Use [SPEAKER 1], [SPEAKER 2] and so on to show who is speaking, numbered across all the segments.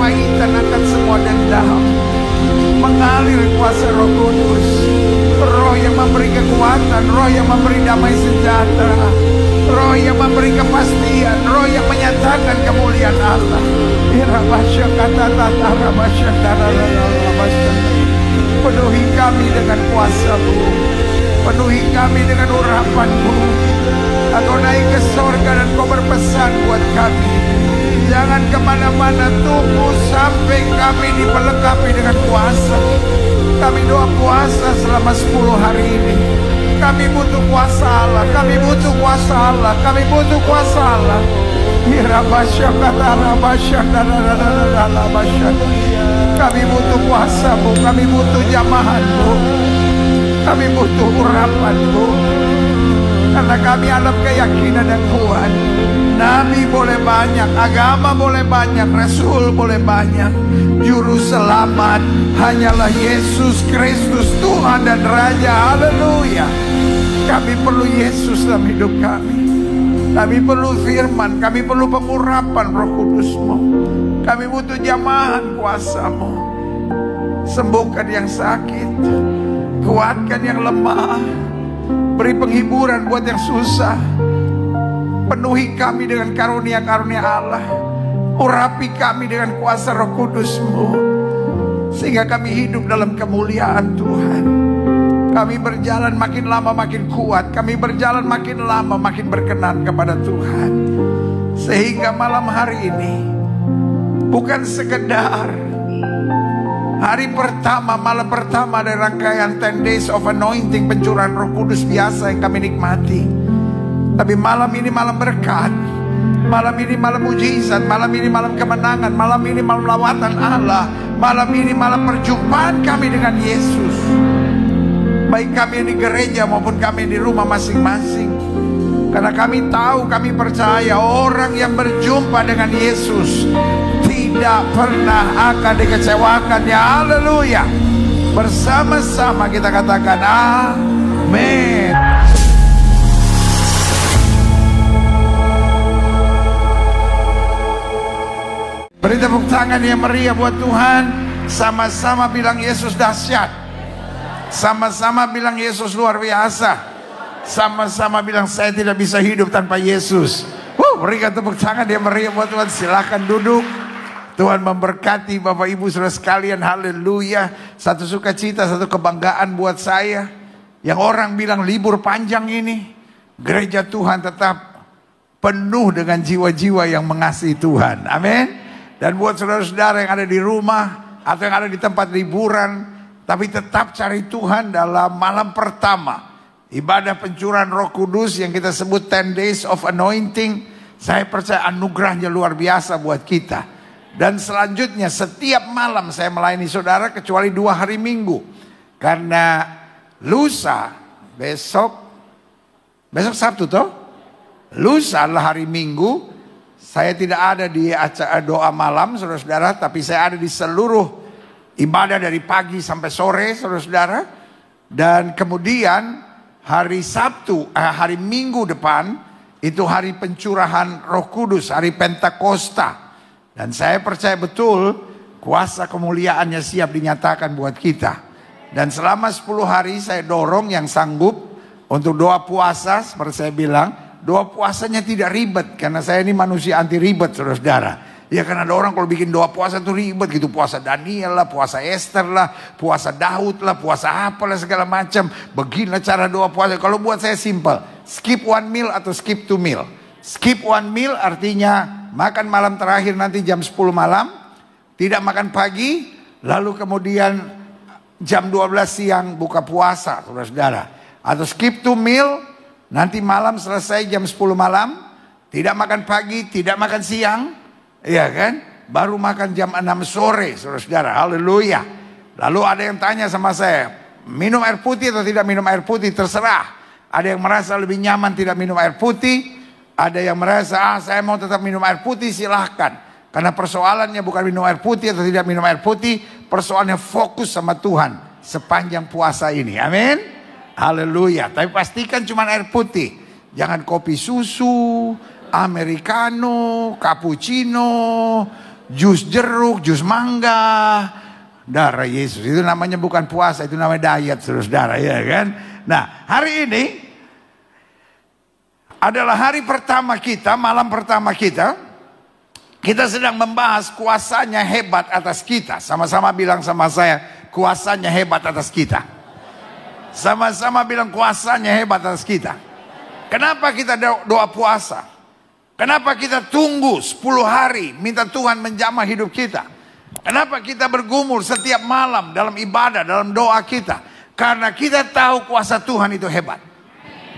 [SPEAKER 1] kepahitan, akan semua dendam. Mengalir kuasa Roh Kudus, Roh yang memberi kekuatan, Roh yang memberi damai sejahtera, Roh yang memberi kepastian, Roh yang menyatakan kemuliaan Allah. Penuhi kami dengan kuasa-Mu, penuhi kami dengan urapan-Mu. Engkau naik ke sorga dan Kau berpesan buat kami, jangan kemana-mana, tunggu sampai kami diperlengkapi dengan kuasa. Kami doa puasa selama 10 hari ini. Kami butuh kuasa Allah, kami butuh kuasa Allah, kami butuh kuasa Allah. Kami butuh kuasa-Mu, kami butuh jamahan-Mu, kami butuh urapan-Mu. Karena kami alam keyakinan yang kuat. Nabi boleh banyak, agama boleh banyak, Rasul boleh banyak, Juru selamat hanyalah Yesus Kristus, Tuhan dan Raja. Haleluya. Kami perlu Yesus dalam hidup kami. Kami perlu firman, kami perlu pengurapan Roh Kudus-Mu. Kami butuh jamahan kuasa-Mu. Sembuhkan yang sakit, kuatkan yang lemah, beri penghiburan buat yang susah. Penuhi kami dengan karunia-karunia Allah. Urapi kami dengan kuasa Roh Kudus-Mu, sehingga kami hidup dalam kemuliaan Tuhan. Kami berjalan makin lama makin kuat, kami berjalan makin lama makin berkenan kepada Tuhan. Sehingga malam hari ini bukan sekedar hari pertama, malam pertama dari rangkaian 10 Days of Anointing, pencurahan Roh Kudus biasa yang kami nikmati. Tapi malam ini malam berkat, malam ini malam mujizat, malam ini malam kemenangan, malam ini malam lawatan Allah, malam ini malam perjumpaan kami dengan Yesus. Baik kami yang di gereja maupun kami yang di rumah masing-masing. Karena kami tahu, kami percaya orang yang berjumpa dengan Yesus tidak pernah akan dikecewakan. Ya haleluya. Bersama-sama kita katakan amin. Beri tepuk tangan yang meriah buat Tuhan. Sama-sama bilang Yesus dahsyat. Sama-sama bilang Yesus luar biasa. Sama-sama bilang saya tidak bisa hidup tanpa Yesus. Berikan tepuk tangan yang meriah buat Tuhan. Silakan duduk. Tuhan memberkati Bapak Ibu Saudara sekalian. Haleluya. Satu sukacita, satu kebanggaan buat saya. Yang orang bilang libur panjang ini, gereja Tuhan tetap penuh dengan jiwa-jiwa yang mengasihi Tuhan. Amin. Dan buat saudara-saudara yang ada di rumah atau yang ada di tempat liburan, tapi tetap cari Tuhan dalam malam pertama ibadah pencurahan Roh Kudus yang kita sebut 10 Days of Anointing. Saya percaya anugerahnya luar biasa buat kita. Dan selanjutnya setiap malam saya melayani saudara kecuali 2 hari Minggu. Karena lusa, besok Sabtu toh? Lusa adalah hari Minggu. Saya tidak ada di acara doa malam saudara-saudara, tapi saya ada di seluruh ibadah dari pagi sampai sore saudara-saudara. Dan kemudian hari Sabtu, hari Minggu depan itu hari pencurahan Roh Kudus, hari Pentakosta. Dan saya percaya betul kuasa kemuliaannya siap dinyatakan buat kita. Dan selama 10 hari saya dorong yang sanggup untuk doa puasa. Seperti saya bilang, doa puasanya tidak ribet. Karena saya ini manusia anti ribet saudara-saudara. Ya karena ada orang kalau bikin doa puasa tuh ribet gitu. Puasa Daniel lah, puasa Esther lah, puasa Daud lah, puasa apalah segala macam. Beginilah cara doa puasa. Kalau buat saya simple. Skip 1 meal atau skip 2 meal. Skip 1 meal artinya makan malam terakhir nanti jam 10 malam. Tidak makan pagi. Lalu kemudian jam 12 siang buka puasa saudara-saudara. Atau skip 2 meal. Nanti malam selesai jam 10 malam. Tidak makan pagi, tidak makan siang. Iya kan? Baru makan jam 6 sore saudara-saudara. Haleluya. Lalu ada yang tanya sama saya, minum air putih atau tidak minum air putih? Terserah. Ada yang merasa lebih nyaman tidak minum air putih. Ada yang merasa saya mau tetap minum air putih, silahkan. Karena persoalannya bukan minum air putih atau tidak minum air putih. Persoalannya fokus sama Tuhan sepanjang puasa ini. Amin. Haleluya. Tapi pastikan cuma air putih. Jangan kopi susu, americano, cappuccino, jus jeruk, jus mangga, darah Yesus. Itu namanya bukan puasa, itu namanya diet, saudara, ya kan? Nah, hari ini adalah hari pertama kita, malam pertama kita. Kita sedang membahas kuasanya hebat atas kita. Sama-sama bilang sama saya, kuasanya hebat atas kita. Sama-sama bilang kuasanya hebat atas kita. Kenapa kita doa puasa? Kenapa kita tunggu 10 hari minta Tuhan menjamah hidup kita? Kenapa kita bergumul setiap malam dalam ibadah, dalam doa kita? Karena kita tahu kuasa Tuhan itu hebat.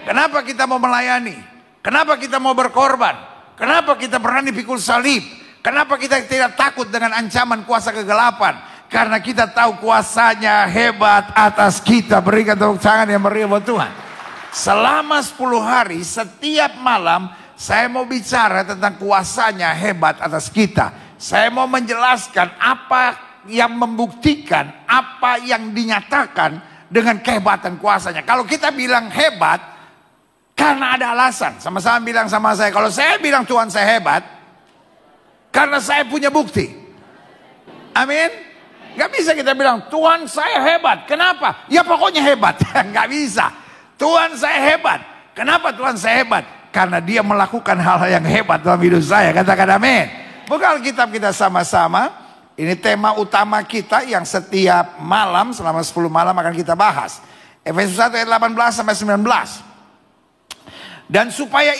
[SPEAKER 1] Kenapa kita mau melayani? Kenapa kita mau berkorban? Kenapa kita berani pikul salib? Kenapa kita tidak takut dengan ancaman kuasa kegelapan? Karena kita tahu kuasanya hebat atas kita. Berikan tepuk tangan yang meriah buat Tuhan. Selama 10 hari setiap malam saya mau bicara tentang kuasanya hebat atas kita. Saya mau menjelaskan apa yang membuktikan, apa yang dinyatakan dengan kehebatan kuasanya. Kalau kita bilang hebat, karena ada alasan. Sama-sama bilang sama saya, kalau saya bilang Tuhan saya hebat, karena saya punya bukti. Amin. Gak bisa kita bilang Tuhan saya hebat. Kenapa? Ya pokoknya hebat. Gak bisa. Tuhan saya hebat. Kenapa Tuhan saya hebat? Karena dia melakukan hal-hal yang hebat dalam hidup saya. Katakan amin. Buka Alkitab kita sama-sama. Ini tema utama kita yang setiap malam, selama 10 malam akan kita bahas. Efesus 1 ayat 18 sampai 19. Dan supaya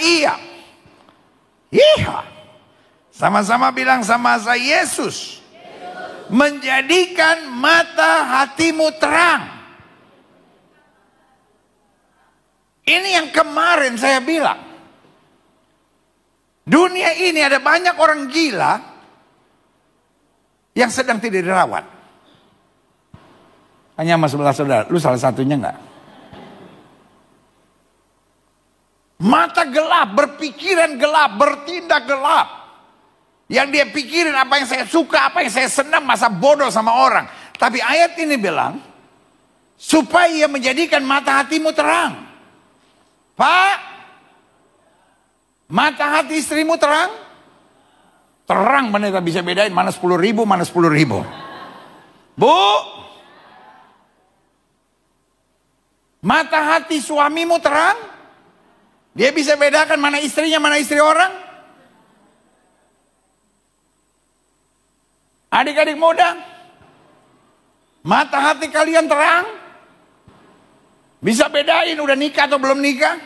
[SPEAKER 1] sama-sama bilang sama saya, Yesus menjadikan mata hatimu terang. Ini yang kemarin saya bilang. Dunia ini ada banyak orang gila yang sedang tidak dirawat. Hanya sama sebelah saudara, lu salah satunya enggak? Mata gelap, berpikiran gelap, bertindak gelap. Yang dia pikirin apa yang saya suka, apa yang saya senang, masa bodoh sama orang. Tapi ayat ini bilang, supaya menjadikan mata hatimu terang. Pak, mata hati istrimu terang? Terang, mana kita bisa bedain mana 10.000, mana 10.000. Bu, mata hati suamimu terang? Dia bisa bedakan mana istrinya, mana istri orang? Adik-adik muda, mata hati kalian terang? Bisa bedain udah nikah atau belum nikah?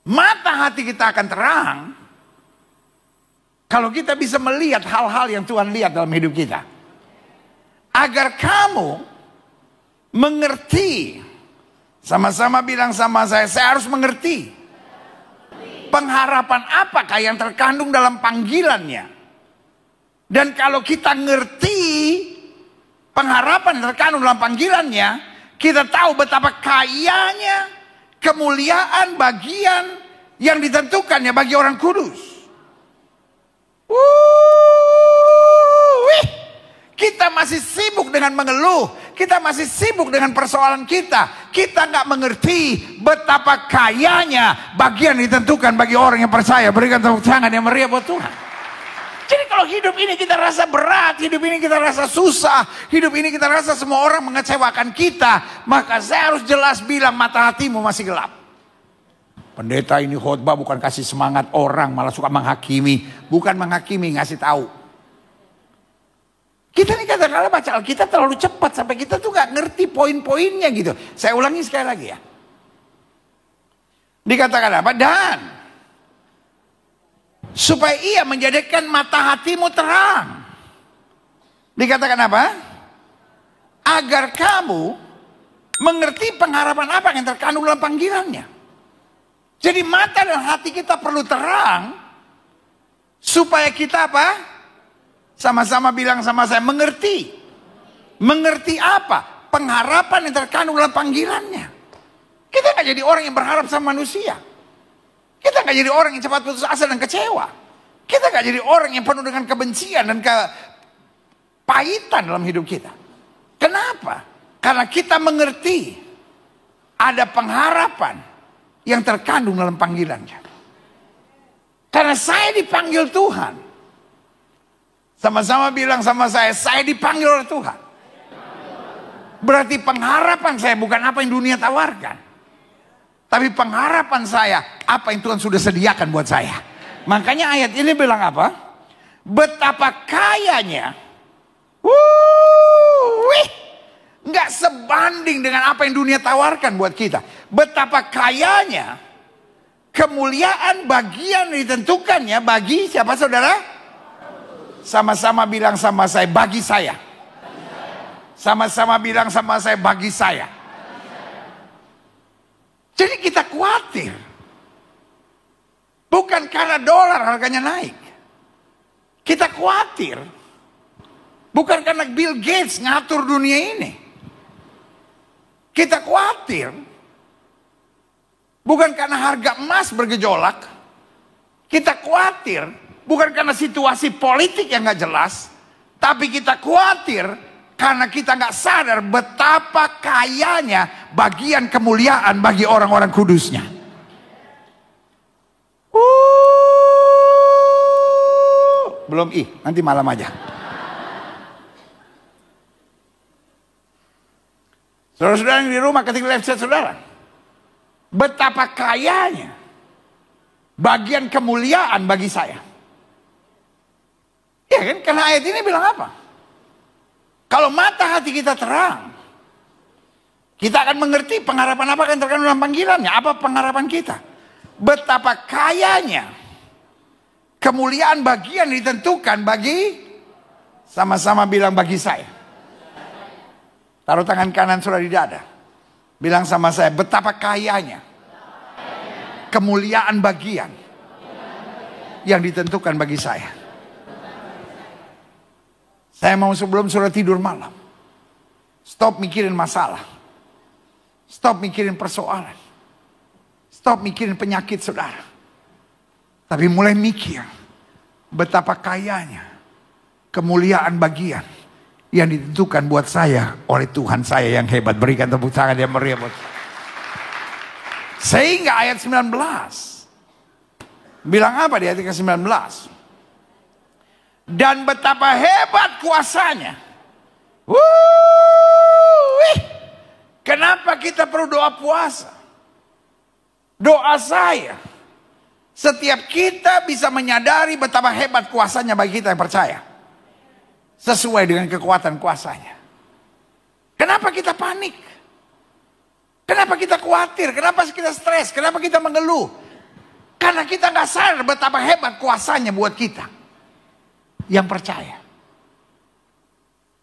[SPEAKER 1] Mata hati kita akan terang kalau kita bisa melihat hal-hal yang Tuhan lihat dalam hidup kita. Agar kamu mengerti. Sama-sama bilang sama saya harus mengerti. Pengharapan apakah yang terkandung dalam panggilannya? Dan kalau kita ngerti pengharapan yang terkandung dalam panggilannya, kita tahu betapa kayanya kemuliaan bagian yang ditentukannya bagi orang kudus. Kita masih sibuk dengan mengeluh, kita masih sibuk dengan persoalan kita. Kita nggak mengerti betapa kayanya bagian ditentukan bagi orang yang percaya. Berikan tepuk tangan yang meriah buat Tuhan. Jadi kalau hidup ini kita rasa berat, hidup ini kita rasa susah, hidup ini kita rasa semua orang mengecewakan kita, maka saya harus jelas bilang mata hatimu masih gelap. Pendeta ini khotbah bukan kasih semangat orang, malah suka menghakimi. Bukan menghakimi, ngasih tahu. Kita nih kadang-kadang baca Alkitab terlalu cepat sampai kita tuh gak ngerti poin-poinnya gitu. Saya ulangi sekali lagi ya. Dikatakan apa? Dan supaya ia menjadikan mata hatimu terang. Dikatakan apa? Agar kamu mengerti pengharapan apa yang terkandung dalam panggilannya. Jadi mata dan hati kita perlu terang. Supaya kita apa? Sama-sama bilang sama saya, mengerti. Mengerti apa? Pengharapan yang terkandung dalam panggilannya. Kita gak jadi orang yang berharap sama manusia. Kita gak jadi orang yang cepat putus asa dan kecewa. Kita gak jadi orang yang penuh dengan kebencian dan kepahitan dalam hidup kita. Kenapa? Karena kita mengerti ada pengharapan yang terkandung dalam panggilannya. Karena saya dipanggil Tuhan Sama-sama bilang sama saya dipanggil oleh Tuhan. Berarti pengharapan saya bukan apa yang dunia tawarkan. Tapi pengharapan saya, apa yang Tuhan sudah sediakan buat saya. Makanya ayat ini bilang apa? Betapa kayanya. Nggak sebanding dengan apa yang dunia tawarkan buat kita. Betapa kayanya kemuliaan bagian ditentukannya bagi siapa saudara? Sama-sama bilang sama saya, bagi saya. Sama-sama bilang sama saya, bagi saya. Jadi kita khawatir. Bukan karena dolar harganya naik. Kita khawatir. Bukan karena Bill Gates ngatur dunia ini. Kita khawatir. Bukan karena harga emas bergejolak. Kita khawatir. Bukan karena situasi politik yang gak jelas. Tapi kita khawatir karena kita gak sadar betapa kayanya bagian kemuliaan bagi orang-orang kudusnya. Belum nanti malam aja. Saudara-saudara yang di rumah ketika lihat saudara, betapa kayanya bagian kemuliaan bagi saya. Ya kan, karena ayat ini bilang apa? Kalau mata hati kita terang, kita akan mengerti pengharapan apa yang terkandung dalam panggilannya. Apa pengharapan kita? Betapa kayanya kemuliaan bagian ditentukan bagi, sama-sama bilang bagi saya. Taruh tangan kanan saudara di dada. Bilang sama saya, betapa kayanya kemuliaan bagian yang ditentukan bagi saya. Saya mau sebelum saudara tidur malam, stop mikirin masalah. Stop mikirin persoalan. Stop mikirin penyakit saudara. Tapi mulai mikir betapa kayanya kemuliaan bagian yang ditentukan buat saya oleh Tuhan saya yang hebat. Berikan tepuk tangan yang meriah buat. Sehingga ayat 19 bilang apa di ayat ke-19? Dan betapa hebat kuasanya. Kenapa kita perlu doa puasa? Doa saya, setiap kita bisa menyadari betapa hebat kuasanya bagi kita yang percaya. Sesuai dengan kekuatan kuasanya. Kenapa kita panik? Kenapa kita khawatir? Kenapa kita stres? Kenapa kita mengeluh? Karena kita nggak sadar betapa hebat kuasanya buat kita yang percaya.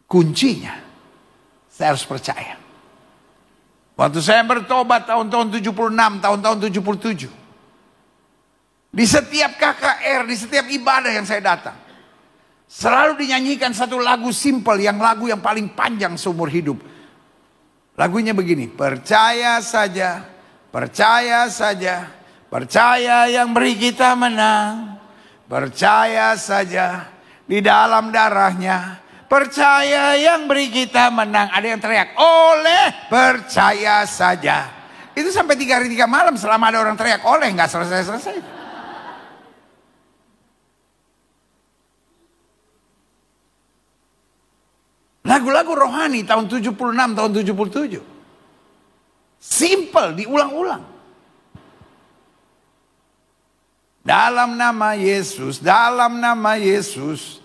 [SPEAKER 1] Kuncinya, saya harus percaya. Waktu saya bertobat tahun-tahun 76, tahun-tahun 77. Di setiap KKR, di setiap ibadah yang saya datang, selalu dinyanyikan satu lagu simple, lagu yang paling panjang seumur hidup. Lagunya begini, percaya saja, percaya saja, percaya yang beri kita menang. Percaya saja di dalam darahnya, percaya yang beri kita menang. Ada yang teriak, oleh percaya saja. Itu sampai 3 hari 3 malam selama ada orang teriak oleh, nggak selesai-selesai. Lagu-lagu rohani tahun 76, tahun 77. Simple, diulang-ulang. Dalam nama Yesus, dalam nama Yesus,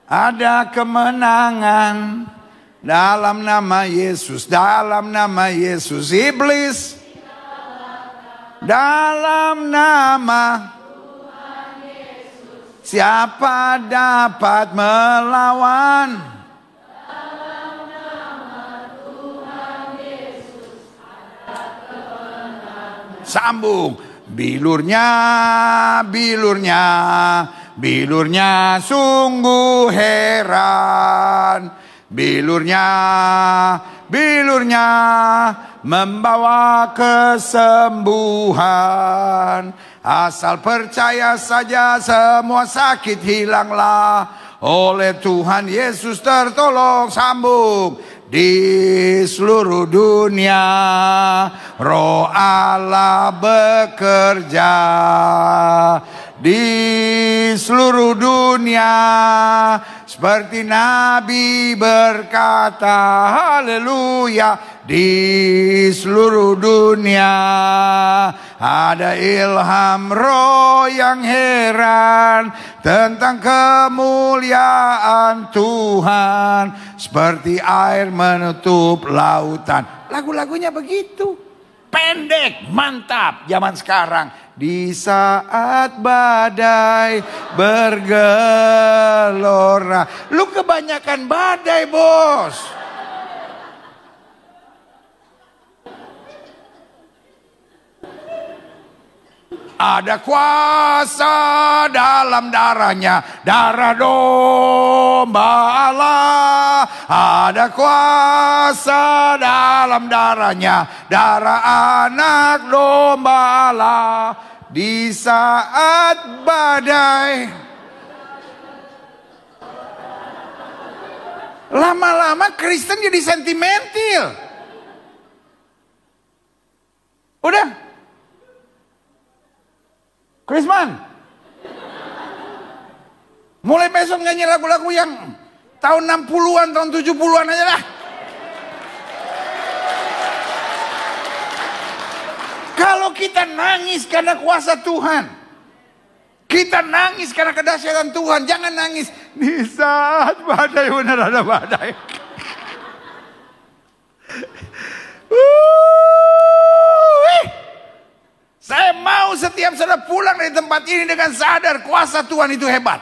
[SPEAKER 1] ada kemenangan. Dalam nama Yesus, dalam nama Yesus, iblis. Dalam nama Tuhan Yesus, siapa dapat melawan? Sambung, bilurnya, bilurnya, bilurnya sungguh heran. Bilurnya, bilurnya membawa kesembuhan. Asal percaya saja semua sakit hilanglah. Oleh Tuhan Yesus tertolong. Sambung. Di seluruh dunia Roh Allah bekerja. Di seluruh dunia Seperti Nabi berkata, haleluya, di seluruh dunia ada ilham roh yang heran tentang kemuliaan Tuhan, seperti air menutup lautan. Lagu-lagunya begitu, pendek, mantap. Zaman sekarang, di saat badai bergelora. Lu kebanyakan badai, bos. Ada kuasa dalam darahnya, darah domba Allah. Ada kuasa dalam darahnya, darah anak domba Allah. Di saat badai, lama-lama Kristen jadi sentimental. Udah, Krisman, mulai besok nyanyi lagu-lagu yang tahun 60-an, tahun 70-an aja lah. Kalau kita nangis karena kuasa Tuhan, kita nangis karena kedahsyatan Tuhan, jangan nangis di saat badai, benar ada badai. Saya mau setiap saudara pulang dari tempat ini dengan sadar kuasa Tuhan itu hebat.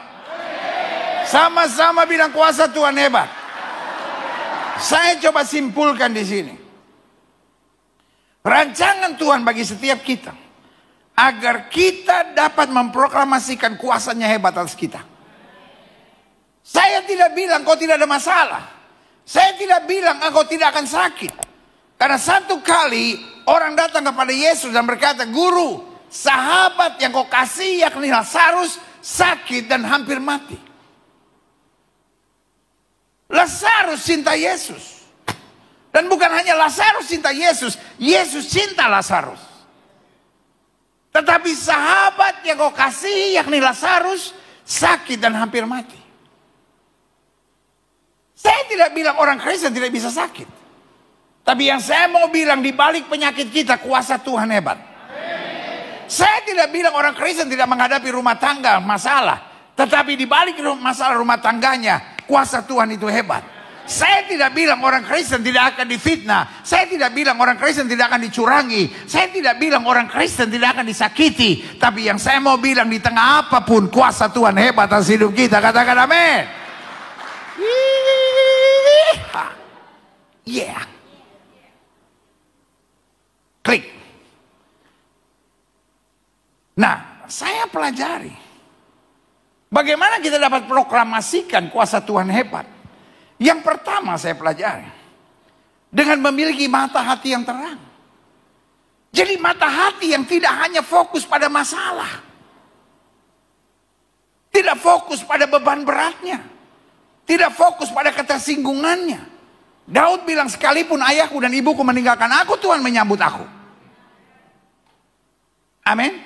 [SPEAKER 1] Sama-sama bilang kuasa Tuhan hebat. Saya coba simpulkan di sini. Rancangan Tuhan bagi setiap kita, agar kita dapat memproklamasikan kuasanya hebat atas kita. Saya tidak bilang kau tidak ada masalah. Saya tidak bilang engkau tidak akan sakit. Karena satu kali orang datang kepada Yesus dan berkata, Guru, sahabat yang kau kasih yakni Lazarus sakit dan hampir mati. Lazarus cinta Yesus. Dan bukan hanya Lazarus cinta Yesus, Yesus cinta Lazarus. Tetapi sahabat yang kau kasih yakni Lazarus sakit dan hampir mati. Saya tidak bilang orang Kristen tidak bisa sakit. Tapi yang saya mau bilang, di balik penyakit kita kuasa Tuhan hebat. Saya tidak bilang orang Kristen tidak menghadapi rumah tangga masalah, tetapi di balik masalah rumah tangganya kuasa Tuhan itu hebat. Saya tidak bilang orang Kristen tidak akan difitnah. Saya tidak bilang orang Kristen tidak akan dicurangi. Saya tidak bilang orang Kristen tidak akan disakiti. Tapi yang saya mau bilang, di tengah apapun kuasa Tuhan hebat atas hidup kita. Katakan amin. Yeah. Klik. Nah, saya pelajari bagaimana kita dapat proklamasikan kuasa Tuhan hebat. Yang pertama saya pelajari dengan memiliki mata hati yang terang. Jadi mata hati yang tidak hanya fokus pada masalah, tidak fokus pada beban beratnya, tidak fokus pada ketersinggungannya. Daud bilang, sekalipun ayahku dan ibuku meninggalkan aku, Tuhan menyambut aku. Amin.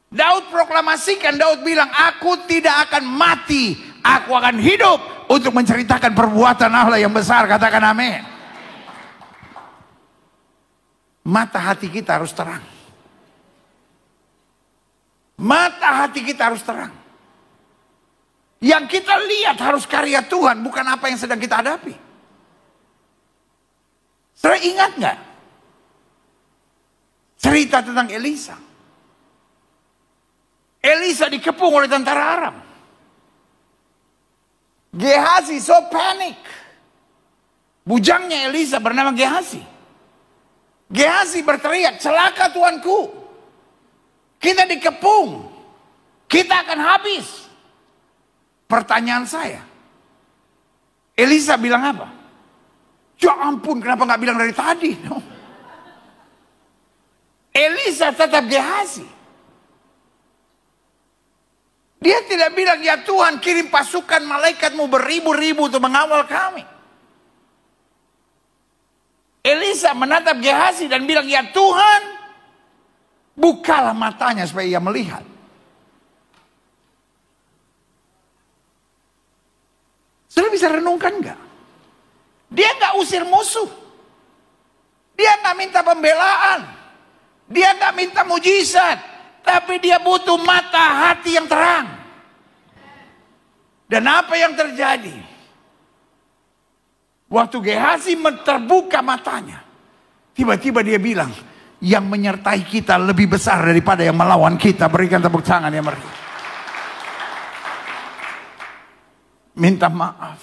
[SPEAKER 1] Daud proklamasikan, Daud bilang, aku tidak akan mati, aku akan hidup untuk menceritakan perbuatan Allah yang besar. Katakan amin. Mata hati kita harus terang. Mata hati kita harus terang. Yang kita lihat harus karya Tuhan, bukan apa yang sedang kita hadapi. Saudara ingat nggak cerita tentang Elisa? Elisa dikepung oleh tentara Aram. Gehazi so panik. Bujangnya Elisa bernama Gehazi. Gehazi berteriak, celaka tuanku. Kita dikepung. Kita akan habis. Pertanyaan saya, Elisa bilang apa? Ya ampun, kenapa nggak bilang dari tadi? No. Elisa tetap Gehazi. Dia tidak bilang, ya Tuhan kirim pasukan malaikatmu beribu-ribu untuk mengawal kami. Elisa menatap Gehazi dan bilang, ya Tuhan, bukalah matanya supaya ia melihat. Saudara bisa renungkan nggak? Dia nggak usir musuh. Dia nggak minta pembelaan. Dia nggak minta mujizat. Tapi dia butuh mata hati yang terang. Dan apa yang terjadi? Waktu Gehazi terbuka matanya. Tiba-tiba dia bilang, yang menyertai kita lebih besar daripada yang melawan kita. Berikan tepuk tangan yang meriah. Minta maaf.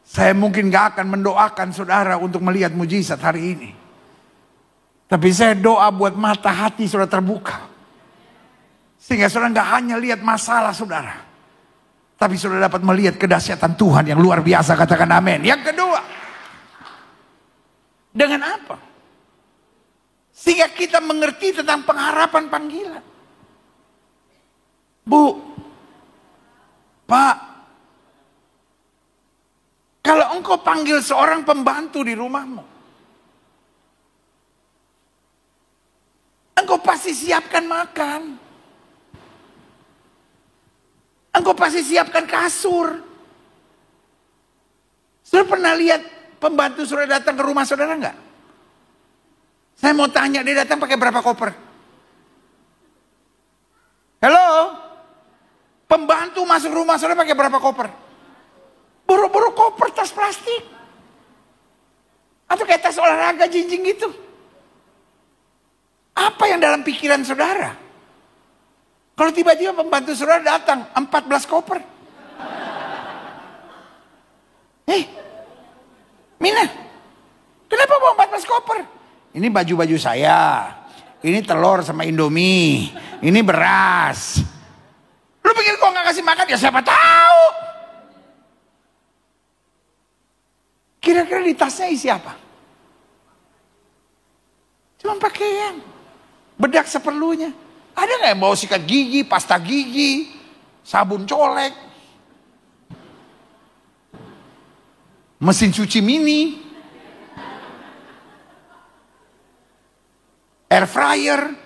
[SPEAKER 1] Saya mungkin gak akan mendoakan saudara untuk melihat mujizat hari ini. Tapi saya doa buat mata hati saudara terbuka. Sehingga saudara gak hanya lihat masalah saudara. Tapi saudara dapat melihat kedahsyatan Tuhan yang luar biasa. Katakan amin. Yang kedua. Dengan apa? Sehingga kita mengerti tentang pengharapan panggilan. Bu. Pak. Kalau engkau panggil seorang pembantu di rumahmu, engkau pasti siapkan makan. Engkau pasti siapkan kasur. Saudara pernah lihat pembantu saudara datang ke rumah saudara enggak? Saya mau tanya, dia datang pakai berapa koper? Halo? Pembantu masuk rumah saudara pakai berapa koper? Buru-buru koper tas plastik. Atau kayak tas olahraga jinjing gitu. Apa yang dalam pikiran saudara? Kalau tiba-tiba pembantu saudara datang 14 koper. Mina, kenapa bawa 14 koper? Ini baju-baju saya. Ini telur sama Indomie. Ini beras. Lu pikir kok gak kasih makan? Ya siapa tahu. Kira-kira di tasnya isi apa? Cuma pakaian. Bedak seperlunya. Ada gak yang bawa sikat gigi, pasta gigi, sabun colek, mesin cuci mini, air fryer,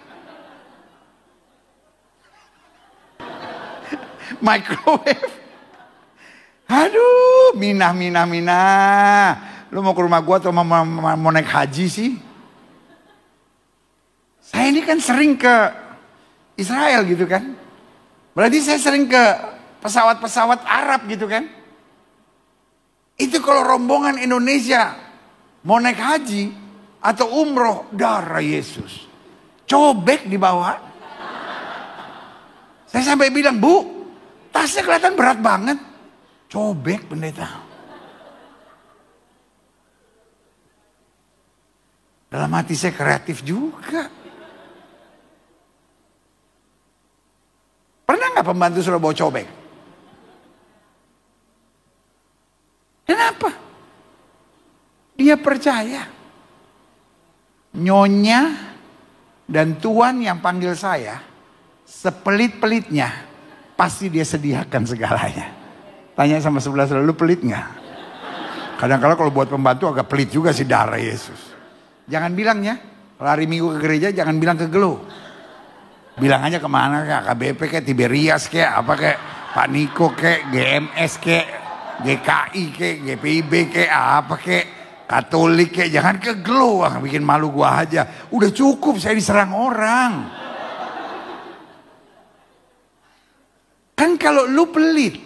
[SPEAKER 1] microwave. Aduh, Mina. Lu mau ke rumah gua atau mau naik haji sih? Saya ini kan sering ke Israel gitu kan. Berarti saya sering ke pesawat-pesawat Arab gitu kan. Itu kalau rombongan Indonesia mau naik haji atau umroh, darah Yesus. Cobek dibawa. Saya sampai bilang, Bu, tasnya kelihatan berat banget. Cobek pendeta. Dalam hati saya kreatif juga. Pernah nggak pembantu sudah bawa cobek? Kenapa? Dia percaya. Nyonya dan tuan yang panggil saya, sepelit-pelitnya, pasti dia sediakan segalanya. Tanya sama sebelah saudara, lu pelit nggak? Kadang-kadang kalau buat pembantu agak pelit juga sih darah Yesus. Jangan bilangnya, lari minggu ke gereja jangan bilang ke Gelo. Bilang aja kemana kayak KBP kayak Tiberias kayak apa kayak Pak Niko kayak GMS kayak GKI kayak GPIB kayak apa kayak Katolik kayak jangan ke Gelo, bikin malu gua aja. Udah cukup saya diserang orang. Kan kalau lu pelit.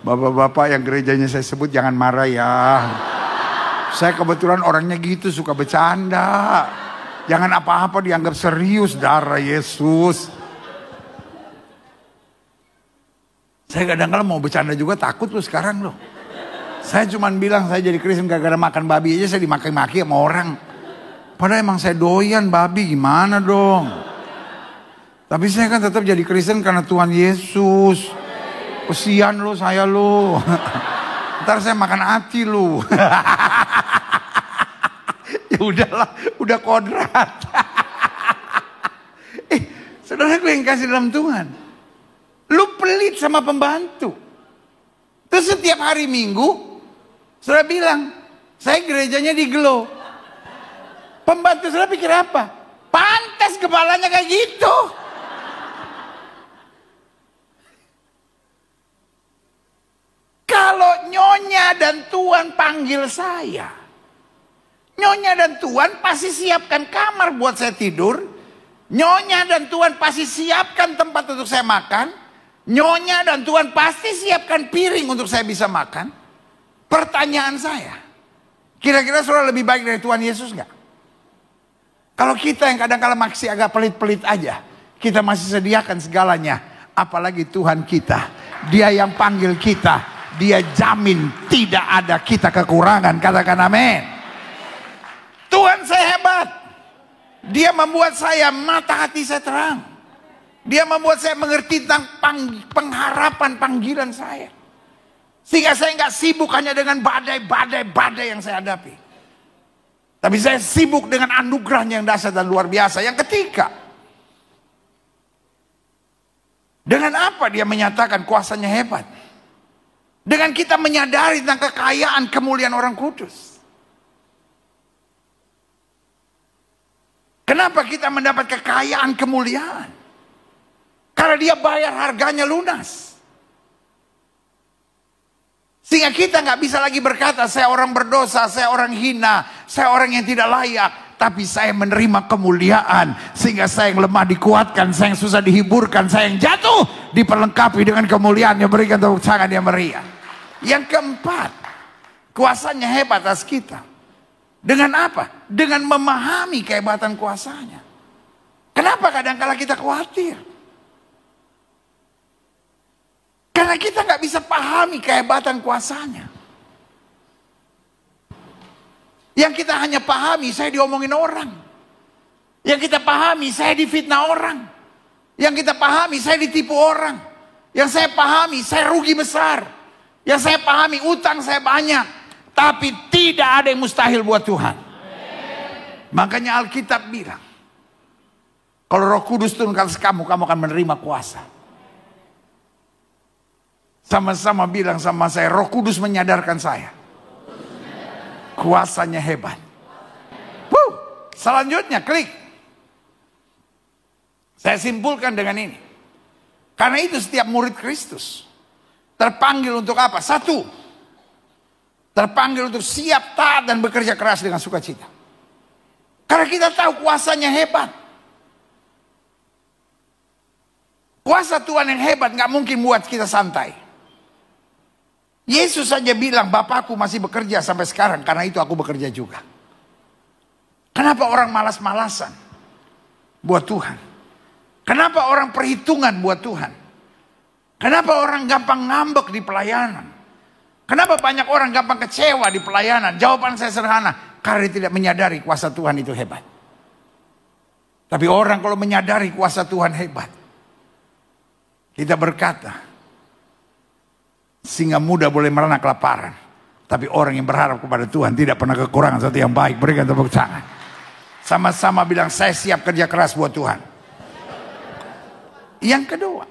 [SPEAKER 1] Bapak-bapak yang gerejanya saya sebut jangan marah ya. Saya kebetulan orangnya gitu, suka bercanda. Jangan apa-apa dianggap serius, darah Yesus. Saya kadang-kadang mau bercanda juga takut loh sekarang loh. Saya cuman bilang saya jadi Kristen gara-gara makan babi aja saya dimaki-maki sama orang. Padahal emang saya doyan babi, gimana dong. Tapi saya kan tetap jadi Kristen karena Tuhan Yesus. Kesian lo saya lo. Ntar saya makan hati lo. Ya udahlah, udah kodrat. Saudaraku yang kasih dalam Tuhan, lu pelit sama pembantu. Terus setiap hari Minggu, saudara bilang, saya gerejanya di Gelo. Pembantu saudara pikir apa? Pantas kepalanya kayak gitu. Tuhan panggil saya, Nyonya dan Tuhan pasti siapkan kamar buat saya tidur. Nyonya dan Tuhan pasti siapkan tempat untuk saya makan. Nyonya dan Tuhan pasti siapkan piring untuk saya bisa makan. Pertanyaan saya, kira-kira saudara lebih baik dari Tuhan Yesus nggak? Kalau kita yang kadang-kadang masih agak pelit-pelit aja, kita masih sediakan segalanya. Apalagi Tuhan kita, Dia yang panggil kita, Dia jamin tidak ada kita kekurangan. Katakan amin. Tuhan saya hebat. Dia membuat saya mata hati saya terang. Dia membuat saya mengerti tentang pengharapan panggilan saya. Sehingga saya nggak sibuk hanya dengan badai yang saya hadapi. Tapi saya sibuk dengan anugerahnya yang dahsyat dan luar biasa. Yang ketiga, dengan apa dia menyatakan kuasanya hebat? Dengan kita menyadari tentang kekayaan kemuliaan orang kudus. Kenapa kita mendapat kekayaan kemuliaan? Karena dia bayar harganya lunas. Sehingga kita nggak bisa lagi berkata, saya orang berdosa, saya orang hina, saya orang yang tidak layak. Tapi saya menerima kemuliaan. Sehingga saya yang lemah dikuatkan, saya yang susah dihiburkan, saya yang jatuh diperlengkapi dengan kemuliaan yang berikan tepuk tangan yang meriah. Yang keempat, kuasanya hebat atas kita. Dengan apa? Dengan memahami kehebatan kuasanya. Kenapa kadang-kala kita khawatir? Karena kita nggak bisa pahami kehebatan kuasanya. Yang kita hanya pahami, saya diomongin orang. Yang kita pahami, saya difitnah orang. Yang kita pahami, saya ditipu orang. Yang saya pahami, saya rugi besar. Yang saya pahami, utang saya banyak. Tapi tidak ada yang mustahil buat Tuhan. Makanya Alkitab bilang, kalau Roh Kudus turun ke atas kamu, kamu akan menerima kuasa. Sama-sama bilang sama saya, Roh Kudus menyadarkan saya. Kuasanya hebat. Selanjutnya, klik. Saya simpulkan dengan ini. Karena itu setiap murid Kristus terpanggil untuk apa? Satu, terpanggil untuk siap, taat, dan bekerja keras dengan sukacita. Karena kita tahu kuasanya hebat. Kuasa Tuhan yang hebat gak mungkin buat kita santai. Yesus saja bilang, Bapakku masih bekerja sampai sekarang, karena itu aku bekerja juga. Kenapa orang malas-malasan buat Tuhan? Kenapa orang perhitungan buat Tuhan? Kenapa orang gampang ngambek di pelayanan? Kenapa banyak orang gampang kecewa di pelayanan? Jawaban saya sederhana, karena dia tidak menyadari kuasa Tuhan itu hebat. Tapi orang kalau menyadari kuasa Tuhan hebat, kita berkata, singa muda boleh meranah kelaparan, tapi orang yang berharap kepada Tuhan tidak pernah kekurangan sesuatu yang baik. Berikan tepuk tangan. Sama-sama bilang, saya siap kerja keras buat Tuhan. Yang kedua,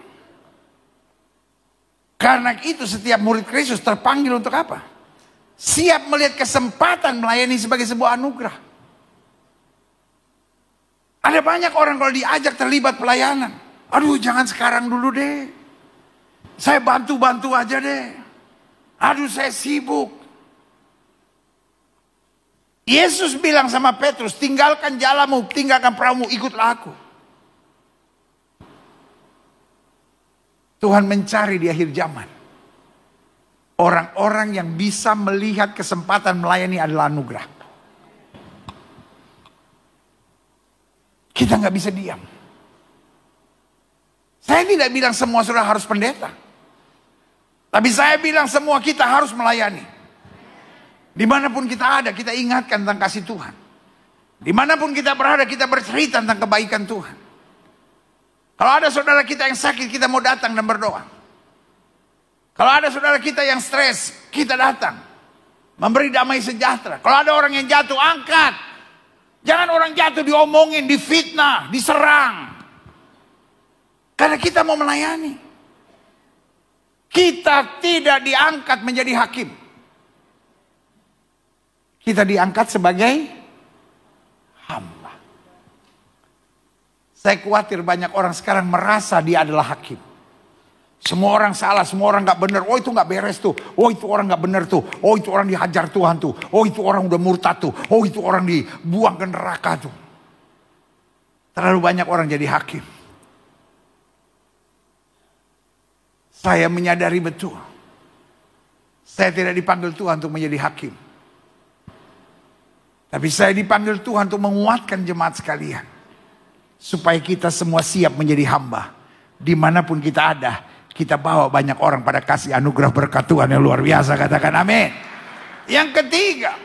[SPEAKER 1] karena itu setiap murid Kristus terpanggil untuk apa? Siap melihat kesempatan melayani sebagai sebuah anugerah. Ada banyak orang kalau diajak terlibat pelayanan, aduh jangan sekarang dulu deh, saya bantu-bantu aja deh, aduh saya sibuk. Yesus bilang sama Petrus, tinggalkan jalanmu, tinggalkan perahumu, ikutlah aku. Tuhan mencari di akhir zaman orang-orang yang bisa melihat kesempatan melayani adalah anugerah. Kita nggak bisa diam. Saya tidak bilang semua saudara harus pendeta, tapi saya bilang semua kita harus melayani. Dimanapun kita ada, kita ingatkan tentang kasih Tuhan. Dimanapun kita berada, kita bercerita tentang kebaikan Tuhan. Kalau ada saudara kita yang sakit, kita mau datang dan berdoa. Kalau ada saudara kita yang stres, kita datang. Memberi damai sejahtera. Kalau ada orang yang jatuh, angkat. Jangan orang jatuh diomongin, difitnah, diserang. Karena kita mau melayani. Kita tidak diangkat menjadi hakim. Kita diangkat sebagai hamba. Saya khawatir banyak orang sekarang merasa dia adalah hakim. Semua orang salah, semua orang gak benar. Oh itu gak beres tuh. Oh itu orang gak benar tuh. Oh itu orang dihajar Tuhan tuh. Oh itu orang udah murtad tuh. Oh itu orang dibuang ke neraka tuh. Terlalu banyak orang jadi hakim. Saya menyadari betul. Saya tidak dipanggil Tuhan untuk menjadi hakim. Tapi saya dipanggil Tuhan untuk menguatkan jemaat sekalian. Supaya kita semua siap menjadi hamba. Dimanapun kita ada. Kita bawa banyak orang pada kasih anugerah berkat Tuhan yang luar biasa. Katakan amin. Yang ketiga.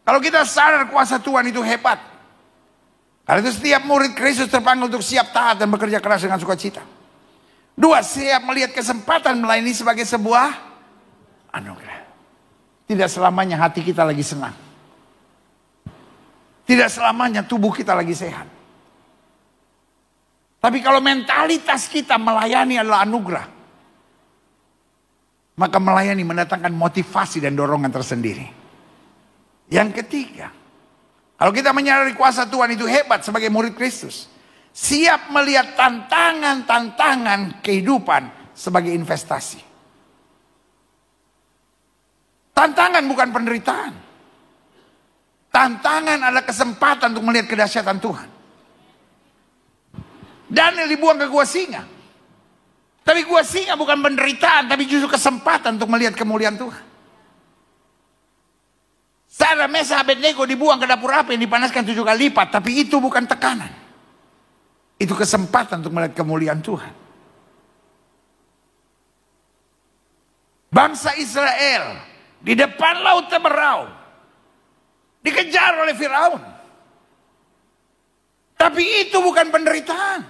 [SPEAKER 1] Kalau kita sadar kuasa Tuhan itu hebat. Karena itu setiap murid Kristus terpanggil untuk siap taat dan bekerja keras dengan sukacita. Dua, siap melihat kesempatan melayani sebagai sebuah anugerah. Tidak selamanya hati kita lagi senang. Tidak selamanya tubuh kita lagi sehat. Tapi kalau mentalitas kita melayani adalah anugerah, maka melayani mendatangkan motivasi dan dorongan tersendiri. Yang ketiga, kalau kita menyadari kuasa Tuhan itu hebat sebagai murid Kristus, siap melihat tantangan-tantangan kehidupan sebagai investasi. Tantangan bukan penderitaan. Tantangan adalah kesempatan untuk melihat kedahsyatan Tuhan. Daniel dibuang ke gua singa. Tapi gua singa bukan penderitaan, tapi justru kesempatan untuk melihat kemuliaan Tuhan. Sadrak, Mesak, Abednego dibuang ke dapur api yang dipanaskan 7 kali lipat. Tapi itu bukan tekanan. Itu kesempatan untuk melihat kemuliaan Tuhan. Bangsa Israel di depan laut Teberau dikejar oleh Firaun. Tapi itu bukan penderitaan.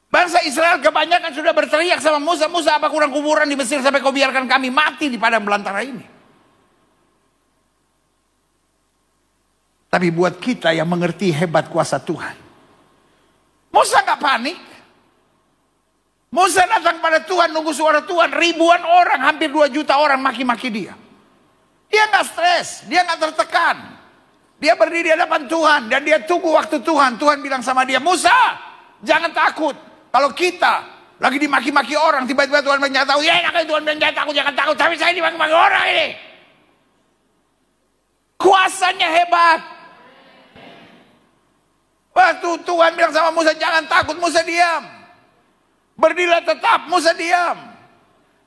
[SPEAKER 1] Bangsa Israel kebanyakan sudah berteriak sama Musa, Musa apa kurang kuburan di Mesir sampai kau biarkan kami mati di padang belantara ini. Tapi buat kita yang mengerti hebat kuasa Tuhan, Musa gak panik. Musa datang pada Tuhan, nunggu suara Tuhan. Ribuan orang, hampir 2 juta orang maki-maki dia. Dia gak stres, dia gak tertekan. Dia berdiri di hadapan Tuhan dan dia tunggu waktu Tuhan. Tuhan bilang sama dia, Musa jangan takut. Kalau kita lagi dimaki-maki orang, tiba-tiba Tuhan bilang, tahu ya enak Tuhan bilang jangan takut. Tapi saya dimaki-maki orang ini. Kuasanya hebat. Waktu Tuhan bilang sama Musa, jangan takut, Musa diam. Berdirilah tetap, Musa diam.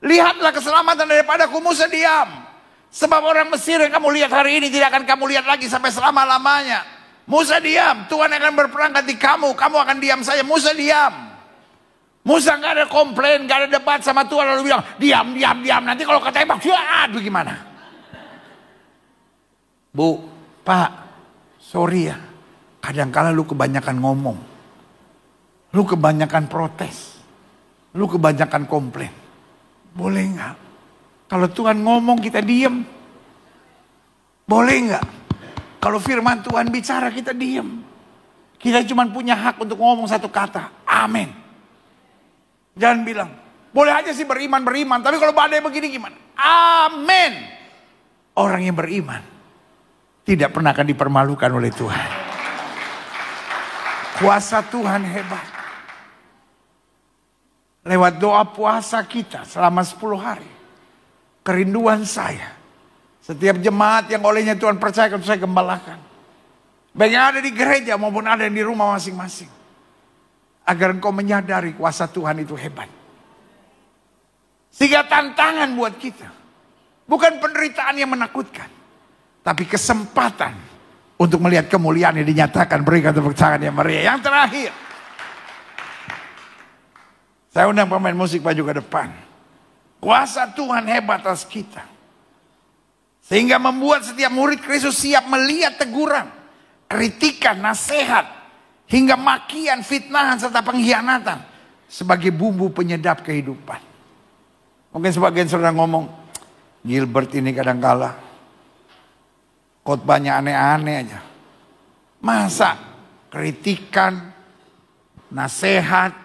[SPEAKER 1] Lihatlah keselamatan daripadaku, Musa diam. Sebab orang Mesir yang kamu lihat hari ini tidak akan kamu lihat lagi sampai selama-lamanya. Musa diam, Tuhan akan berperangkat di kamu, kamu akan diam saja. Musa diam. Musa gak ada komplain, gak ada debat sama Tuhan lalu bilang, diam. Nanti kalau ketembak, aduh gimana? Bu, Pak, sorry ya. Kadang-kala lu kebanyakan ngomong. Lu kebanyakan protes. Lu kebanyakan komplain. Boleh gak? Kalau Tuhan ngomong kita diem. Boleh nggak? Kalau firman Tuhan bicara kita diem. Kita cuma punya hak untuk ngomong satu kata. Amin. Jangan bilang, boleh aja sih beriman. Tapi kalau badai begini gimana? Amin. Orang yang beriman tidak pernah akan dipermalukan oleh Tuhan. Kuasa Tuhan hebat. Lewat doa puasa kita selama 10 hari. Kerinduan saya, setiap jemaat yang olehnya Tuhan percayakan saya gembalakan, baik yang ada di gereja maupun ada yang di rumah masing-masing, agar engkau menyadari kuasa Tuhan itu hebat. Sehingga tantangan buat kita bukan penderitaan yang menakutkan, tapi kesempatan untuk melihat kemuliaan yang dinyatakan. Berikan tepuk tangan yang meriah. Yang terakhir, saya undang pemain musik maju ke depan. Kuasa Tuhan hebat atas kita. Sehingga membuat setiap murid Kristus siap melihat teguran, kritikan, nasihat, hingga makian, fitnahan, serta pengkhianatan sebagai bumbu penyedap kehidupan. Mungkin sebagian saudara ngomong, Gilbert ini kadang-kala khotbahnya aneh-aneh aja. Masa kritikan, nasihat,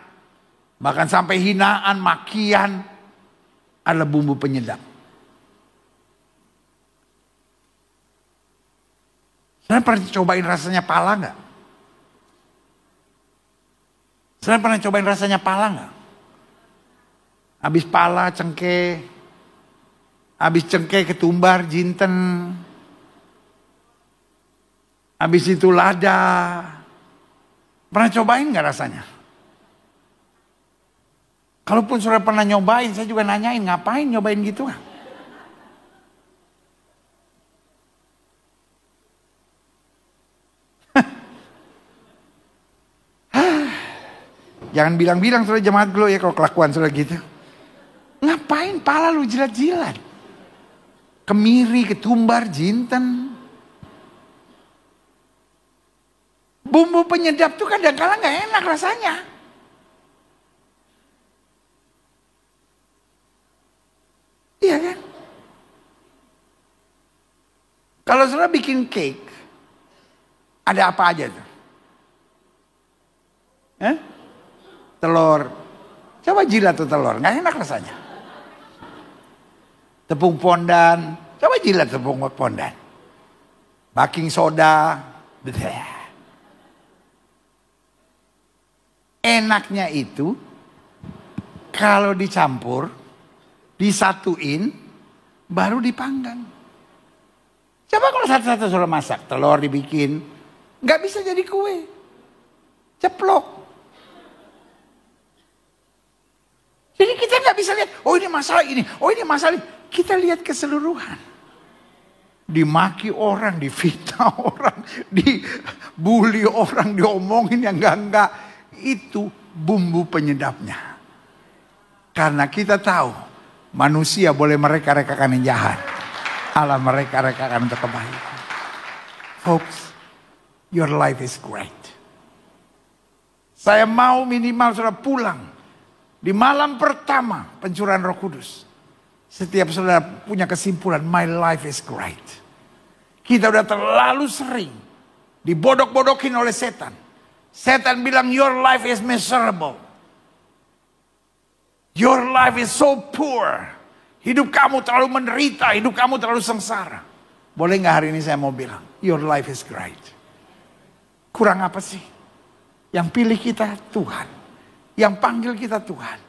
[SPEAKER 1] bahkan sampai hinaan, makian adalah bumbu penyedap. Saya pernah cobain rasanya pala nggak? Saudara pernah cobain rasanya pala nggak? Habis pala cengkeh, habis cengkeh ketumbar jinten, habis itu lada. Pernah cobain nggak rasanya? Kalaupun saudara pernah nyobain, saya juga nanyain, ngapain nyobain gitu? Jangan bilang-bilang saudara jemaat Glo ya kalau kelakuan saudara gitu. Ngapain pala lu jilat-jilat? Kemiri, ketumbar, jinten. Bumbu penyedap tuh kadang-kadang gak enak rasanya. Iya kan? Kalau saudara bikin cake, ada apa aja tuh? Telur. Coba jilat tuh telur, gak enak rasanya. Tepung pondan, coba jilat tepung pondan. Baking soda, enaknya itu kalau dicampur, disatuin, baru dipanggang. Coba kalau satu-satu suruh masak, telur dibikin, nggak bisa jadi kue, ceplok. Jadi kita nggak bisa lihat, oh ini masalah ini, oh ini masalah ini. Kita lihat keseluruhan. Dimaki orang, difitnah orang, dibully orang, diomongin yang enggak. Itu bumbu penyedapnya. Karena kita tahu manusia boleh mereka-rekakan yang jahat. Allah mereka-rekakan untuk kebaikan. Folks, your life is great. Saya mau minimal saudara pulang di malam pertama pencurahan Roh Kudus. Setiap saudara punya kesimpulan, my life is great. Kita udah terlalu sering dibodok-bodokin oleh setan. Setan bilang your life is miserable. Your life is so poor. Hidup kamu terlalu menderita, hidup kamu terlalu sengsara. Boleh gak hari ini saya mau bilang, your life is great. Kurang apa sih? Yang pilih kita Tuhan. Yang panggil kita Tuhan.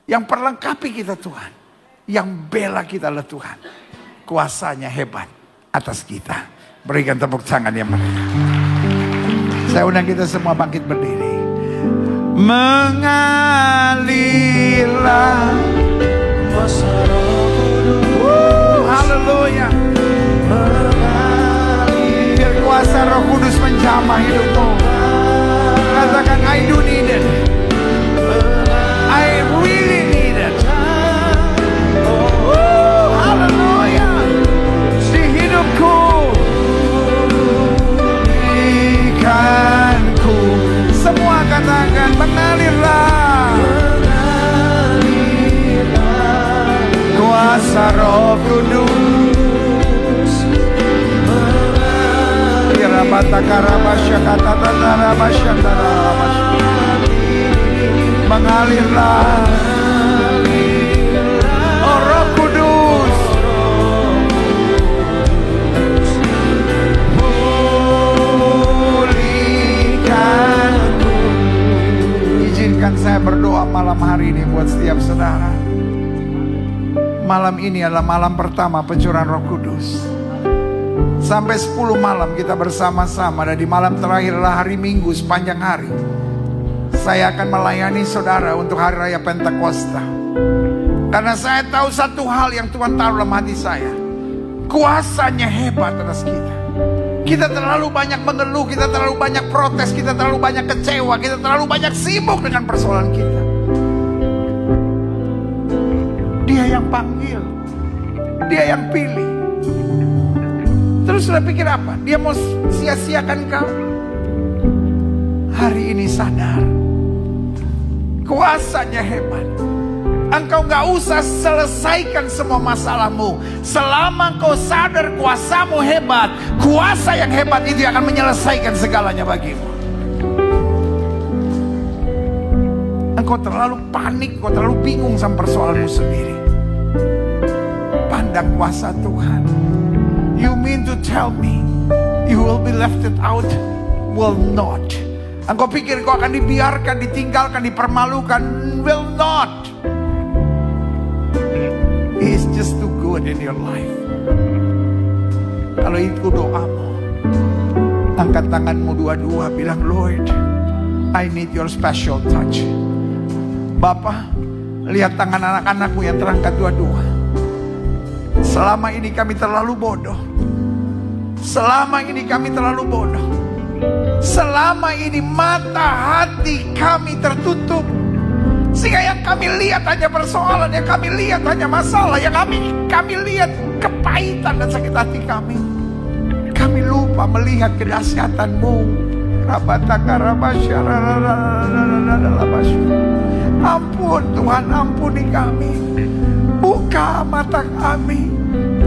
[SPEAKER 1] Yang perlengkapi kita Tuhan. Yang bela kita adalah Tuhan. Kuasanya hebat atas kita. Berikan tepuk tangan yang meriah. Saya undang kita semua bangkit berdiri. Mengalirlah kuasa Roh Kudus. Haleluya. Biar kuasa Roh Kudus menjamah hidupmu. Katakan I do need it. I really need it. Haleluya. Di hidupku. Ikanku. Semua katakan mengalirlah kuasa Roh Kudus. Mengalirlah oh Roh Kudus. Pulihkanku. Izinkan saya berdoa malam hari ini buat setiap saudara. Malam ini adalah malam pertama pencurahan Roh Kudus. Sampai 10 malam kita bersama-sama. Dan di malam terakhir adalah hari Minggu sepanjang hari. Saya akan melayani saudara untuk hari raya Pentakosta. Karena saya tahu satu hal yang Tuhan taruh dalam hati saya. Kuasanya hebat atas kita. Kita terlalu banyak mengeluh, kita terlalu banyak protes, kita terlalu banyak kecewa, kita terlalu banyak sibuk dengan persoalan kita. Dia yang panggil, dia yang pilih. Terus sudah pikir apa? Dia mau sia-siakan kau? Hari ini sadar kuasanya hebat. Engkau gak usah selesaikan semua masalahmu. Selama kau sadar kuasamu hebat, kuasa yang hebat itu akan menyelesaikan segalanya bagimu. Engkau terlalu panik, kau terlalu bingung sama persoalanmu sendiri. Pandang kuasa Tuhan. You mean to tell me you will be left out? Will not. Engkau pikir kau akan dibiarkan, ditinggalkan, dipermalukan? Will not. He is just too good in your life. Kalau itu doamu, angkat tanganmu dua-dua, bilang, Lord, I need your special touch. Bapa, lihat tangan anak-anakmu yang terangkat dua-dua. Selama ini kami terlalu bodoh. Selama ini kami terlalu bodoh. Selama ini mata hati kami tertutup, sehingga yang kami lihat hanya persoalan, yang kami lihat hanya masalah, yang kami lihat kepahitan dan sakit hati kami. Kami lupa melihat kedahsyatan-Mu. Ampun Tuhan, ampuni kami. Buka mata kami.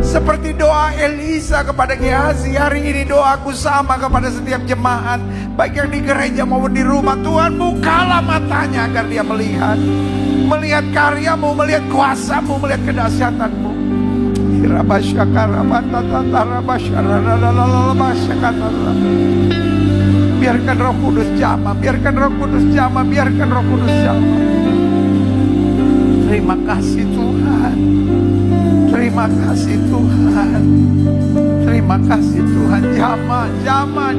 [SPEAKER 1] Seperti doa Elisa kepada Gehazi, hari ini doaku sama kepada setiap jemaat, baik yang di gereja maupun di rumah. Tuhan, bukalah matanya agar dia melihat karya-Mu, melihat kuasa-Mu, melihat kedahsyatan-Mu. Biarkan Roh Kudus jamah, biarkan Roh Kudus jamah, biarkan Roh Kudus jamah. Terima kasih Tuhan. Terima kasih Tuhan. Terima kasih Tuhan.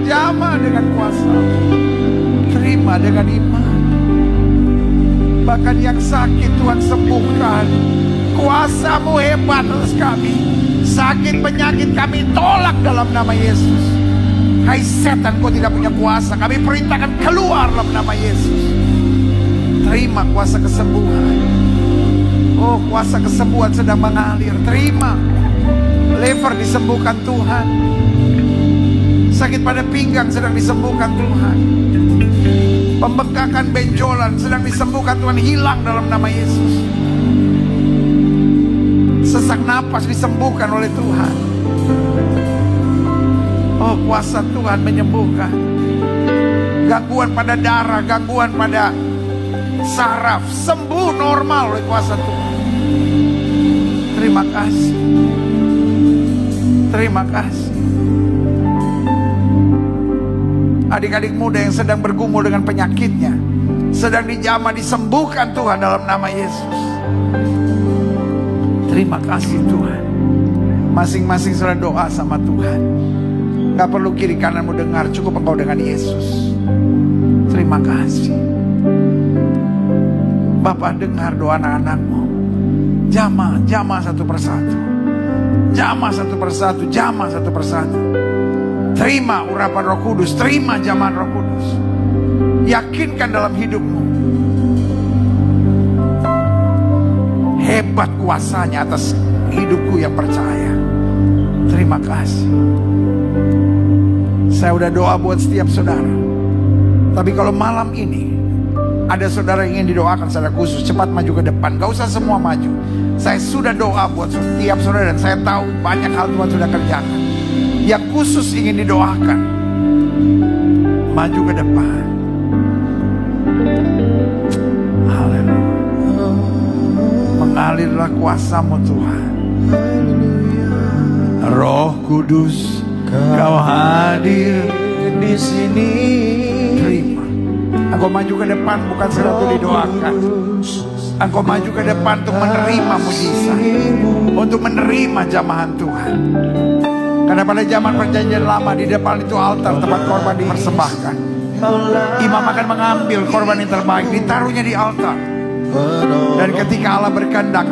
[SPEAKER 1] Jamah dengan kuasa. Terima dengan iman. Bahkan yang sakit Tuhan sembuhkan. Kuasa-Mu hebat atas kami. Sakit penyakit kami tolak dalam nama Yesus. Hai setan, kau tidak punya kuasa. Kami perintahkan keluar dalam nama Yesus. Terima kuasa kesembuhan. Oh, kuasa kesembuhan sedang mengalir. Terima. Lever disembuhkan Tuhan. Sakit pada pinggang sedang disembuhkan Tuhan. Pembengkakan benjolan sedang disembuhkan Tuhan. Hilang dalam nama Yesus. Sesak napas disembuhkan oleh Tuhan. Oh, kuasa Tuhan menyembuhkan. Gangguan pada darah, gangguan pada saraf, sembuh normal oleh kuasa Tuhan. Terima kasih. Terima kasih. Adik-adik muda yang sedang bergumul dengan penyakitnya, sedang dijamah, disembuhkan Tuhan dalam nama Yesus. Terima kasih Tuhan. Masing-masing sudah doa sama Tuhan. Gak perlu kiri kananmu dengar, cukup engkau dengan Yesus. Terima kasih. Bapak dengar doa anak-anakmu. Jamah satu persatu. Jamah satu persatu, jamah satu persatu. Terima urapan Roh Kudus, terima jamahan Roh Kudus. Yakinkan dalam hidupmu. Hebat kuasanya atas hidupku yang percaya. Terima kasih. Saya udah doa buat setiap saudara. Tapi kalau malam ini ada saudara yang ingin didoakan secara khusus, cepat maju ke depan. Gak usah semua maju. Saya sudah doa buat setiap saudara dan saya tahu banyak hal Tuhan sudah kerjakan. Yang khusus ingin didoakan, maju ke depan. Haleluya. Mengalirlah kuasa-Mu Tuhan. Roh Kudus, Kau hadir di sini. Terima. Engkau maju ke depan bukan sesuatu didoakan. Engkau maju ke depan untuk menerima mujizat, untuk menerima jamahan Tuhan. Karena pada zaman perjanjian lama di depan itu altar tempat korban dipersembahkan. Imam akan mengambil korban yang terbaik, ditaruhnya di altar. Dan ketika Allah berkehendak,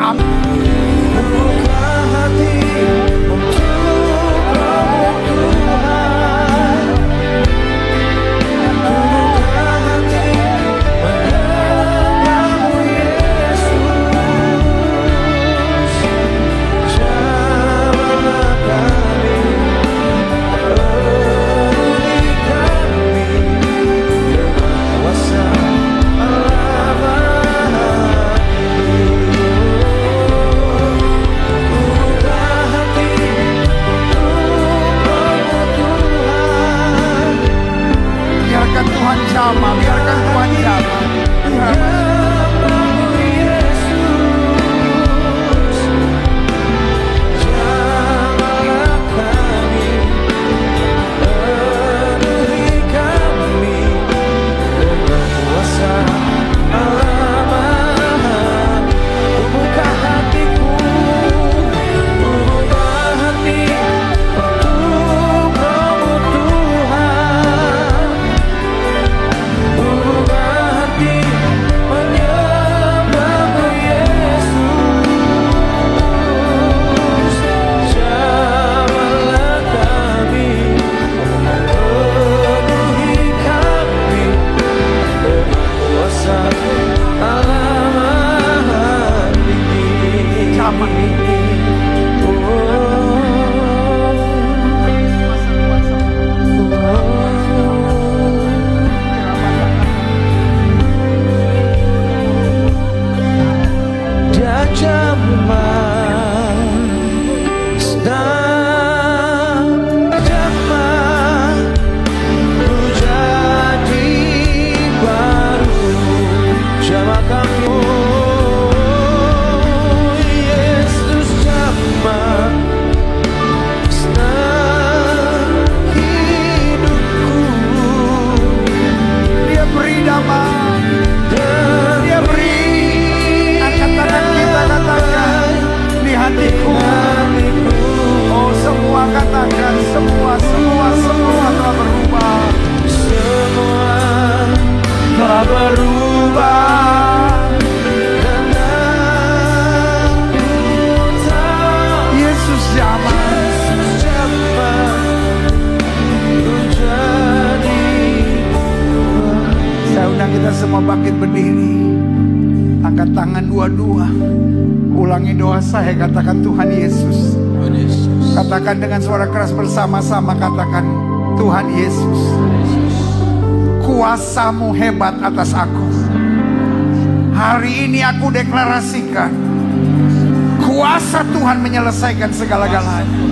[SPEAKER 1] tangan dua-dua. Ulangi doa saya, katakan Tuhan Yesus. Katakan dengan suara keras bersama-sama, katakan Tuhan Yesus, kuasa-Mu hebat atas aku. Hari ini aku deklarasikan, kuasa Tuhan menyelesaikan segala-galanya.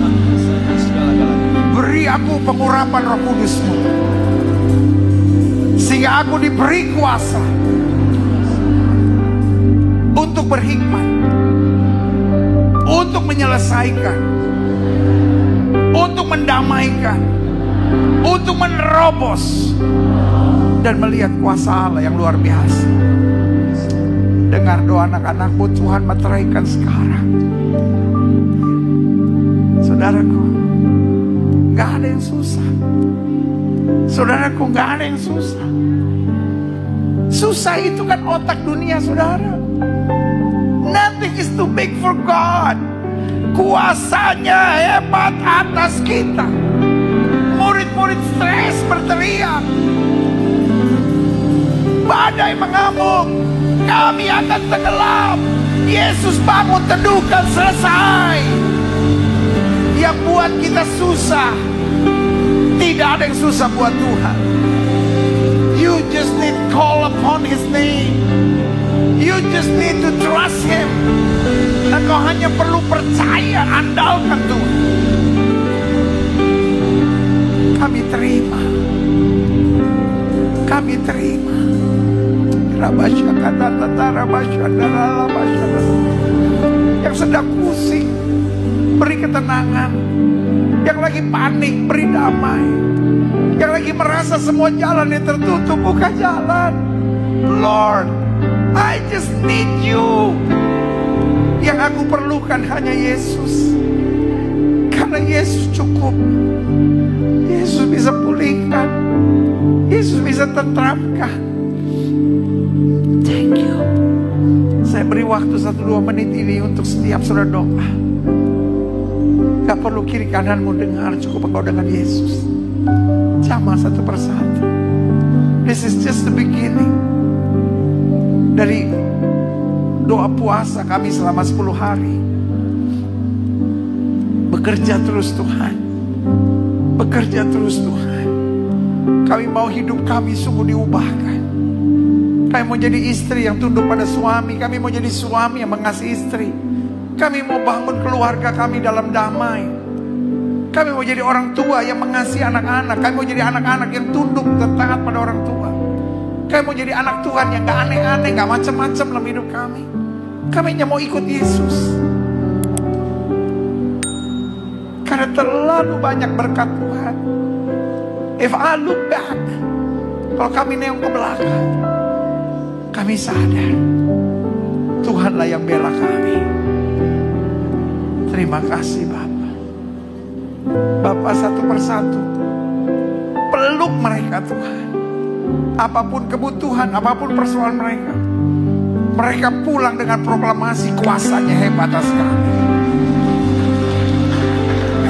[SPEAKER 1] Beri aku pengurapan Roh Kudus-Mu, sehingga aku diberi kuasa untuk berhikmat, untuk menyelesaikan, untuk mendamaikan, untuk menerobos, dan melihat kuasa Allah yang luar biasa. Dengar doa anak-anak-Mu, Tuhan meteraikan sekarang. Saudaraku, gak ada yang susah. Saudaraku, gak ada yang susah. Susah itu kan otak dunia, saudara. Nothing is too big for God. Kuasanya hebat atas kita. Murid-murid stres berteriak, badai mengamuk, kami akan tenggelam. Yesus bangun, teduhkan, selesai. Yang buat kita susah, tidak ada yang susah buat Tuhan. You just need call upon His name. You just need to trust Him. Engkau hanya perlu percaya, andalkan Tuhan. Kami terima. Kami terima. Yang sedang pusing, beri ketenangan. Yang lagi panik, beri damai. Yang lagi merasa semua jalan yang tertutup, buka jalan. Lord, I just need You. Yang aku perlukan hanya Yesus. Karena Yesus cukup. Yesus bisa pulihkan. Yesus bisa tentramkan. Thank you. Saya beri waktu 1-2 menit ini untuk setiap saudara doa. Gak perlu kiri kananmu dengar, cukup engkau dengan Yesus. Jamah satu persatu. This is just the beginning. Dari doa puasa kami selama 10 hari. Bekerja terus Tuhan. Bekerja terus Tuhan. Kami mau hidup kami sungguh diubahkan. Kami mau jadi istri yang tunduk pada suami. Kami mau jadi suami yang mengasihi istri. Kami mau bangun keluarga kami dalam damai. Kami mau jadi orang tua yang mengasihi anak-anak. Kami mau jadi anak-anak yang tunduk dan taat pada orang tua. Kami mau jadi anak Tuhan yang gak aneh-aneh, gak macam-macam dalam hidup kami. Kami hanya mau ikut Yesus. Karena terlalu banyak berkat Tuhan. If I look back, kalau kami neong ke belakang, kami sadar Tuhanlah yang bela kami. Terima kasih Bapa. Bapa, satu persatu peluk mereka Tuhan. Apapun kebutuhan, apapun persoalan mereka, mereka pulang dengan proklamasi kuasanya hebat atas kami.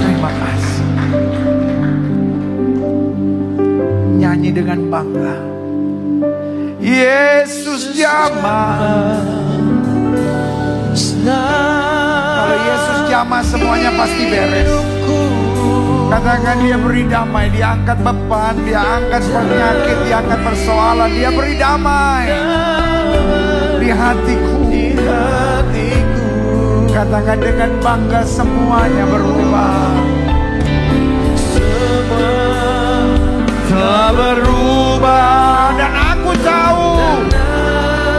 [SPEAKER 1] Terima kasih. Nyanyi dengan bangga. Yesus jamah. Kalau Yesus jamah semuanya pasti beres. Katakan Dia beri damai. Dia angkat beban, Dia angkat penyakit, Dia angkat persoalan, Dia beri damai di hatiku. Katakan dengan bangga, semuanya berubah. Telah berubah dan aku tahu.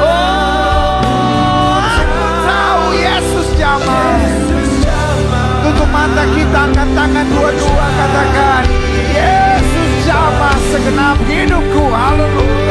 [SPEAKER 1] Oh, aku tahu Yesus jamah. Tutup mata kita, angkat tangan dua-dua, katakan Yesus jamah segenap hidupku. Haleluya.